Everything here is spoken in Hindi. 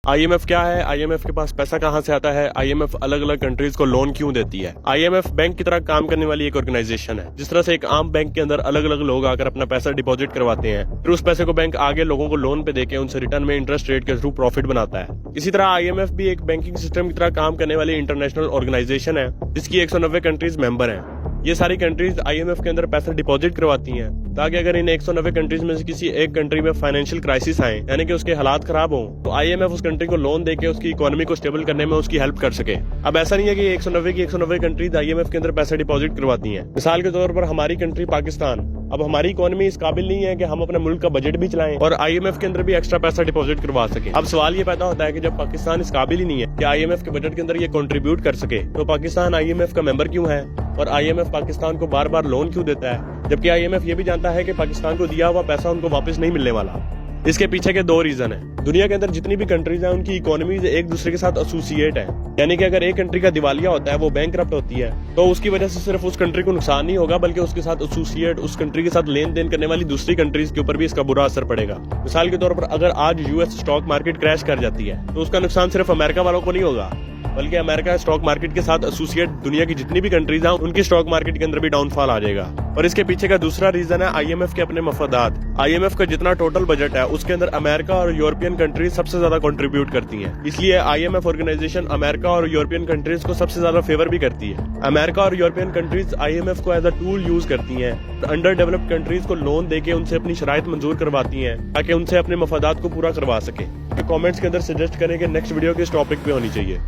आईएमएफ क्या है? आईएमएफ के पास पैसा कहां से आता है? आईएमएफ अलग अलग कंट्रीज को लोन क्यों देती है? आईएमएफ बैंक की तरह काम करने वाली एक ऑर्गेनाइजेशन है। जिस तरह से एक आम बैंक के अंदर अलग अलग लोग आकर अपना पैसा डिपॉजिट करवाते हैं, फिर उस पैसे को बैंक आगे लोगों को लोन पे देके उनसे रिटर्न में इंटरेस्ट रेट के थ्रू प्रॉफिट बनाता है। इसी तरह आईएमएफ भी एक बैंकिंग सिस्टम की तरह काम करने वाली इंटरनेशनल ऑर्गेनाइजेशन है, जिसकी 190 कंट्रीज मेंबर हैं। ये सारी कंट्रीज आईएमएफ के अंदर पैसा डिपॉजिट करवाती हैं, ताकि अगर इन 190 कंट्रीज में से किसी एक कंट्री में फाइनेंशियल क्राइसिस आए, यानी कि उसके हालात खराब हों, तो आईएमएफ उस कंट्री को लोन देके उसकी इकोनॉमी को स्टेबल करने में उसकी हेल्प कर सके। अब ऐसा नहीं है कि 190 की 190 कंट्रीज आईएमएफ के अंदर पैसा डिपॉजिट करवाती हैं। मिसाल के तौर पर हमारी कंट्री पाकिस्तान, अब हमारी इकोनॉमी इस काबिल नहीं है कि हम अपने मुल्क का बजट भी चलाएं और आईएमएफ के अंदर भी एक्स्ट्रा पैसा डिपॉजिट करवा सके। अब सवाल ये पैदा होता है कि जब पाकिस्तान इस काबिल ही नहीं है कि आईएमएफ के बजट के अंदर ये कंट्रीब्यूट कर सके, तो पाकिस्तान आईएमएफ का मेंबर क्यों है और आईएमएफ पाकिस्तान को बार बार लोन क्यों देता है, जबकि आईएमएफ ये भी जानता है कि पाकिस्तान को दिया हुआ पैसा उनको वापस नहीं मिलने वाला। इसके पीछे के दो रीजन है। दुनिया के अंदर जितनी भी कंट्रीज हैं, उनकी इकोनॉमीज एक दूसरे के साथ एसोसिएट है, यानी कि अगर एक कंट्री का दिवालिया होता है, वो बैंकरप्ट होती है, तो उसकी वजह से सिर्फ उस कंट्री को नुकसान नहीं होगा, बल्कि उसके साथ एसोसिएट, उस कंट्री के साथ लेन देन करने वाली दूसरी कंट्रीज के ऊपर भी इसका बुरा असर पड़ेगा। मिसाल के तौर पर अगर आज यूएस स्टॉक मार्केट क्रैश कर जाती है, तो उसका नुकसान सिर्फ अमेरिका वालों को नहीं होगा, बल्कि अमेरिका स्टॉक मार्केट के साथ एसोसिएट दुनिया की जितनी भी कंट्रीज हैं, उनकी स्टॉक मार्केट के अंदर भी डाउनफॉल आ जाएगा। और इसके पीछे का दूसरा रीजन है आईएमएफ के अपने मफादात। आईएमएफ का जितना टोटल बजट है, उसके अंदर अमेरिका और यूरोपियन कंट्रीज सबसे ज्यादा कंट्रीब्यूट करती हैं। इसलिए आईएमएफ ऑर्गेनाइजेशन अमेरिका और यूरोपियन कंट्रीज को सबसे ज्यादा फेवर भी करती है। अमेरिका और यूरोपियन कंट्रीज आईएमएफ को एज अ टूल यूज करती हैं, अंडर डेवलप्ड कंट्रीज को लोन देके उनसे अपनी शराइत मंजूर करवाती हैं, ताकि उनसे अपने मफादात को पूरा करवा सके। कमेंट्स के अंदर सजेस्ट करें कि नेक्स्ट वीडियो किस टॉपिक पे होनी चाहिए।